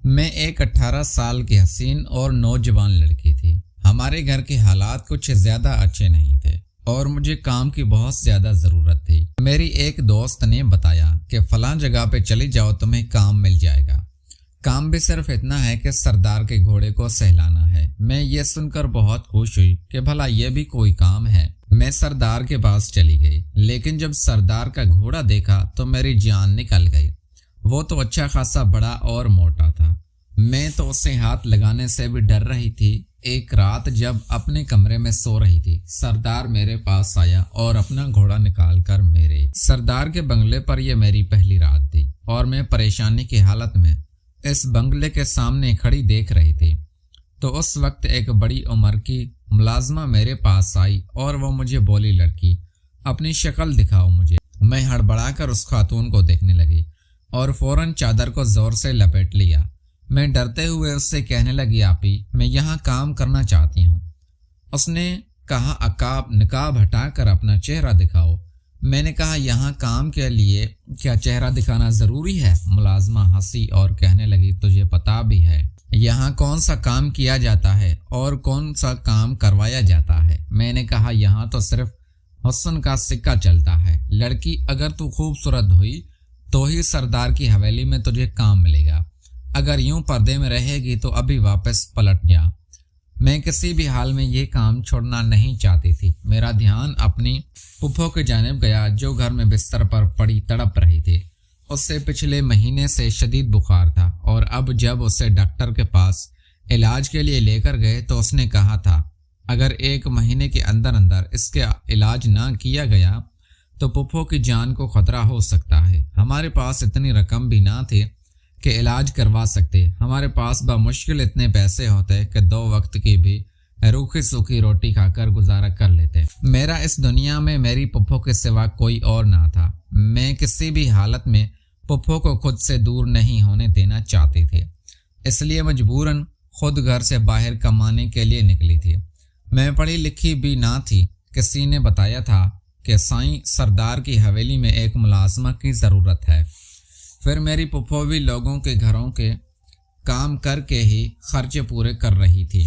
میں ایک 18 سال کی حسین اور نوجوان لڑکی تھی۔ ہمارے گھر کے حالات کچھ زیادہ اچھے نہیں تھے اور مجھے کام کی بہت زیادہ ضرورت تھی۔ میری ایک دوست نے بتایا کہ فلاں جگہ پہ چلی جاؤ، تمہیں کام مل جائے گا۔ کام بھی صرف اتنا ہے کہ سردار کے گھوڑے کو سہلانا ہے۔ میں یہ سن کر بہت خوش ہوئی کہ بھلا یہ بھی کوئی کام ہے۔ میں سردار کے پاس چلی گئی، لیکن جب سردار کا گھوڑا دیکھا تو میری جان نکل گئی۔ وہ تو اچھا خاصا بڑا اور موٹا تھا۔ میں تو اسے ہاتھ لگانے سے بھی ڈر رہی تھی۔ ایک رات جب اپنے کمرے میں سو رہی تھی، سردار میرے پاس آیا اور اپنا گھوڑا نکال کر میرے سردار کے بنگلے پر یہ میری پہلی رات تھی اور میں پریشانی کی حالت میں اس بنگلے کے سامنے کھڑی دیکھ رہی تھی۔ تو اس وقت ایک بڑی عمر کی ملازمہ میرے پاس آئی اور وہ مجھے بولی، لڑکی اپنی شکل دکھاؤ مجھے۔ میں ہڑبڑا کر اس خاتون کو دیکھنے لگی اور فوراً چادر کو زور سے لپیٹ لیا۔ میں ڈرتے ہوئے اس سے کہنے لگی، آپی میں یہاں کام کرنا چاہتی ہوں۔ اس نے کہا، نقاب ہٹا کر اپنا چہرہ دکھاؤ۔ میں نے کہا، یہاں کام کے لیے کیا چہرہ دکھانا ضروری ہے؟ ملازمہ ہنسی اور کہنے لگی، تجھے پتا بھی ہے یہاں کون سا کام کیا جاتا ہے اور کون سا کام کروایا جاتا ہے؟ میں نے کہا، یہاں تو صرف حسن کا سکہ چلتا ہے۔ لڑکی اگر تو خوبصورت ہوئی تو ہی سردار کی حویلی میں تجھے کام ملے گا، اگر یوں پردے میں رہے گی تو ابھی واپس پلٹ جا۔ میں کسی بھی حال میں یہ کام چھوڑنا نہیں چاہتی تھی۔ میرا دھیان اپنی پھپھو کی جانب گیا جو گھر میں بستر پر پڑی تڑپ رہی تھی۔ اس سے پچھلے مہینے سے شدید بخار تھا اور اب جب اسے ڈاکٹر کے پاس علاج کے لیے لے کر گئے تو اس نے کہا تھا اگر 1 مہینے کے اندر اس کا علاج نہ کیا گیا تو پھپھو کی جان کو خطرہ ہو سکتا ہے۔ ہمارے پاس اتنی رقم بھی نہ تھی کہ علاج کروا سکتے۔ ہمارے پاس بمشکل اتنے پیسے ہوتے کہ 2 وقت کی بھی روکھی سوکھی روٹی کھا کر گزارا کر لیتے۔ میرا اس دنیا میں میری پھپھو کے سوا کوئی اور نہ تھا۔ میں کسی بھی حالت میں پھپھو کو خود سے دور نہیں ہونے دینا چاہتی تھی، اس لیے مجبوراً خود گھر سے باہر کمانے کے لیے نکلی تھی۔ میں پڑھی لکھی بھی نہ تھی۔ کسی نے بتایا تھا کہ سائیں سردار کی حویلی میں ایک ملازمہ کی ضرورت ہے۔ پھر میری پھپھو بھی لوگوں کے گھروں کے کام کر کے ہی خرچے پورے کر رہی تھی۔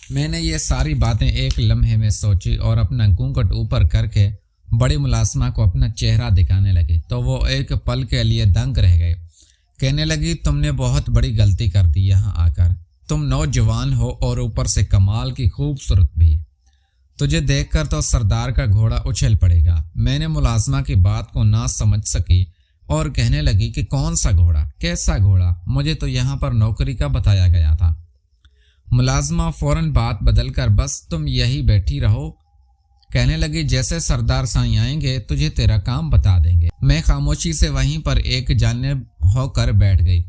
میں نے یہ ساری باتیں ایک لمحے میں سوچی اور اپنا گھونگھٹ اوپر کر کے بڑی ملازمہ کو اپنا چہرہ دکھانے لگی تو وہ ایک پل کے لیے دنگ رہ گئے۔ کہنے لگی، تم نے بہت بڑی غلطی کر دی یہاں آ کر۔ تم نوجوان ہو اور اوپر سے کمال کی خوبصورت بھی۔ تجھے دیکھ کر تو سردار کا گھوڑا اچھل پڑے گا۔ میں نے ملازمہ کی بات کو نہ سمجھ سکی اور کہنے لگی کہ کون سا گھوڑا؟ کیسا گھوڑا؟ مجھے تو یہاں پر نوکری کا بتایا گیا تھا۔ ملازمہ فوراً بات بدل کر، بس تم یہی بیٹھی رہو۔ کہنے لگی، جیسے سردار سائیں آئیں گے تجھے تیرا کام بتا دیں گے۔ میں خاموشی سے وہیں پر ایک جانب ہو کر بیٹھ گئی۔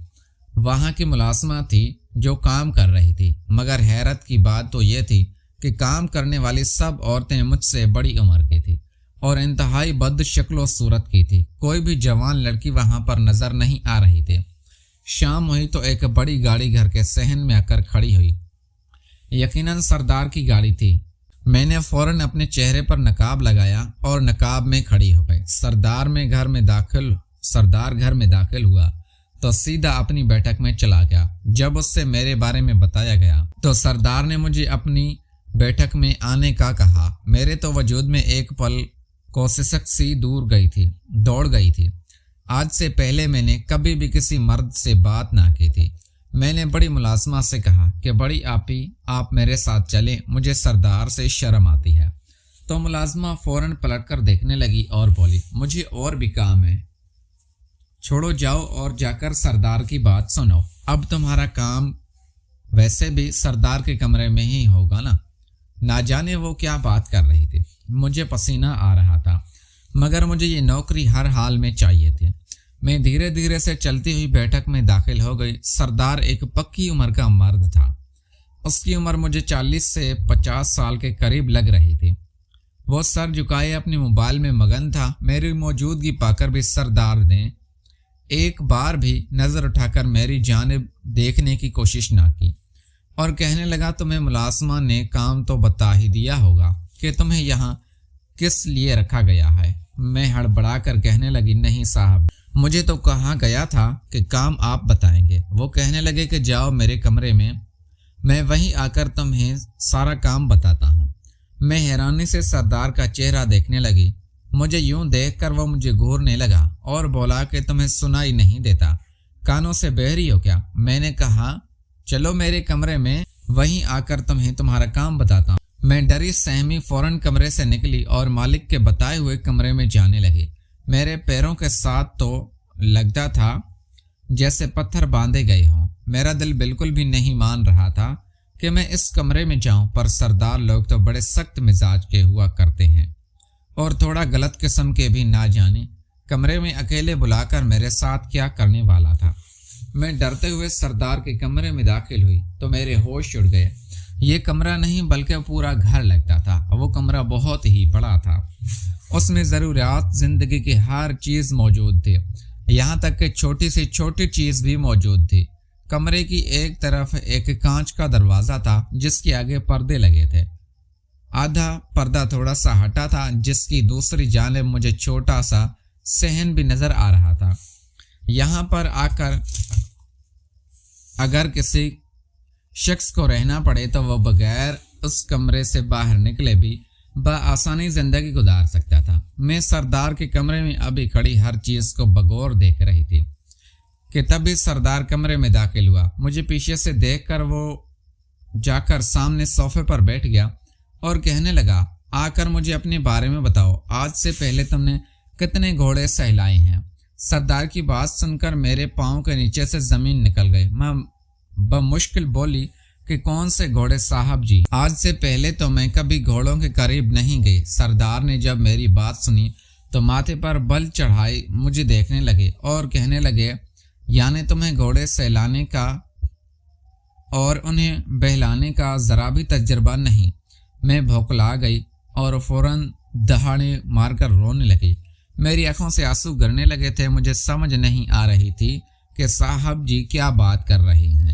وہاں کی ملازمہ تھی جو کام کر رہی تھی، مگر حیرت کی بات تو یہ تھی کہ کام کرنے والی سب عورتیں مجھ سے بڑی عمر کی تھی اور انتہائی بد شکل و صورت کی تھی۔ کوئی بھی جوان لڑکی وہاں پر نظر نہیں آ رہی تھی۔ شام ہوئی تو ایک بڑی گاڑی گھر کے صحن میں آ کر کھڑی ہوئی۔ یقیناً سردار کی گاڑی تھی۔ میں نے فوراً اپنے چہرے پر نقاب لگایا اور نقاب میں کھڑی ہو گئی۔ سردار گھر میں داخل ہوا تو سیدھا اپنی بیٹھک میں چلا گیا۔ جب اس سے میرے بارے میں بتایا گیا تو سردار نے مجھے اپنی بیٹھک میں آنے کا کہا۔ میرے تو وجود میں ایک پل کو سسک سی دوڑ گئی تھی۔ آج سے پہلے میں نے کبھی بھی کسی مرد سے بات نہ کی تھی۔ میں نے بڑی ملازمہ سے کہا کہ بڑی آپی آپ میرے ساتھ چلیں، مجھے سردار سے شرم آتی ہے۔ تو ملازمہ فوراً پلٹ کر دیکھنے لگی اور بولی، مجھے اور بھی کام ہے، چھوڑو جاؤ اور جا کر سردار کی بات سنو۔ اب تمہارا کام ویسے بھی سردار کے کمرے میں ہی ہوگا نا۔ نہ جانے وہ کیا بات کر رہی تھی۔ مجھے پسینہ آ رہا تھا مگر مجھے یہ نوکری ہر حال میں چاہیے تھی۔ میں دھیرے دھیرے سے چلتی ہوئی بیٹھک میں داخل ہو گئی۔ سردار ایک پکی عمر کا مرد تھا۔ اس کی عمر مجھے 40 سے 50 سال کے قریب لگ رہی تھی۔ وہ سر جھکائے اپنے موبائل میں مگن تھا۔ میری موجودگی پا کر بھی سردار نے ایک بار بھی نظر اٹھا کر میری جانب دیکھنے کی کوشش نہ کی اور کہنے لگا، تمہیں ملازمہ نے کام تو بتا ہی دیا ہوگا کہ تمہیں یہاں کس لیے رکھا گیا ہے۔ میں ہڑبڑا کر کہنے لگی، نہیں صاحب، مجھے تو کہا گیا تھا کہ کام آپ بتائیں گے۔ وہ کہنے لگے کہ جاؤ میرے کمرے میں وہیں آ کر تمہیں سارا کام بتاتا ہوں۔ میں حیرانی سے سردار کا چہرہ دیکھنے لگی۔ مجھے یوں دیکھ کر وہ مجھے گھورنے لگا اور بولا کہ تمہیں سنائی نہیں دیتا، کانوں سے بہری ہو کیا؟ میں نے کہا چلو میرے کمرے میں، وہیں آ کر تمہیں تمہارا کام بتاتا ہوں۔ میں ڈری سہمی فوراً کمرے سے نکلی اور مالک کے بتائے ہوئے کمرے میں جانے لگی۔ میرے پیروں کے ساتھ تو لگتا تھا جیسے پتھر باندھے گئے ہوں۔ میرا دل بالکل بھی نہیں مان رہا تھا کہ میں اس کمرے میں جاؤں، پر سردار لوگ تو بڑے سخت مزاج کے ہوا کرتے ہیں اور تھوڑا غلط قسم کے بھی، نہ جانے کمرے میں اکیلے بلا کر میرے ساتھ کیا کرنے والا تھا۔ میں ڈرتے ہوئے سردار کے کمرے میں داخل ہوئی تو میرے ہوش اڑ گئے۔ یہ کمرہ نہیں بلکہ پورا گھر لگتا تھا۔ وہ کمرہ بہت ہی بڑا تھا، اس میں ضروریات زندگی کی ہر چیز موجود تھی، یہاں تک کہ چھوٹی سے چھوٹی چیز بھی موجود تھی۔ کمرے کی ایک طرف ایک کانچ کا دروازہ تھا جس کے آگے پردے لگے تھے، آدھا پردہ تھوڑا سا ہٹا تھا جس کی دوسری جانب مجھے چھوٹا سا صحن بھی نظر آ رہا تھا۔ یہاں پر آ کر اگر کسی شخص کو رہنا پڑے تو وہ بغیر اس کمرے سے باہر نکلے بھی بآسانی زندگی گزار سکتا تھا۔ میں سردار کے کمرے میں ابھی کھڑی ہر چیز کو بغور دیکھ رہی تھی کہ تبھی سردار کمرے میں داخل ہوا۔ مجھے پیچھے سے دیکھ کر وہ جا کر سامنے صوفے پر بیٹھ گیا اور کہنے لگا آ کر مجھے اپنے بارے میں بتاؤ، آج سے پہلے تم نے کتنے گھوڑے سہلائے ہیں؟ سردار کی بات سن کر میرے پاؤں کے نیچے سے زمین نکل گئی۔ میں بمشکل بولی کہ کون سے گھوڑے صاحب جی؟ آج سے پہلے تو میں کبھی گھوڑوں کے قریب نہیں گئی۔ سردار نے جب میری بات سنی تو ماتھے پر بل چڑھائی مجھے دیکھنے لگے اور کہنے لگے یعنی تمہیں گھوڑے سہلانے کا اور انہیں بہلانے کا ذرا بھی تجربہ نہیں؟ میں بھوکلا گئی اور فوراً دہاڑے مار کر رونے لگی۔ میری آنکھوں سے آنسو گرنے لگے تھے۔ مجھے سمجھ نہیں آ رہی تھی کہ صاحب جی کیا بات کر رہے ہیں۔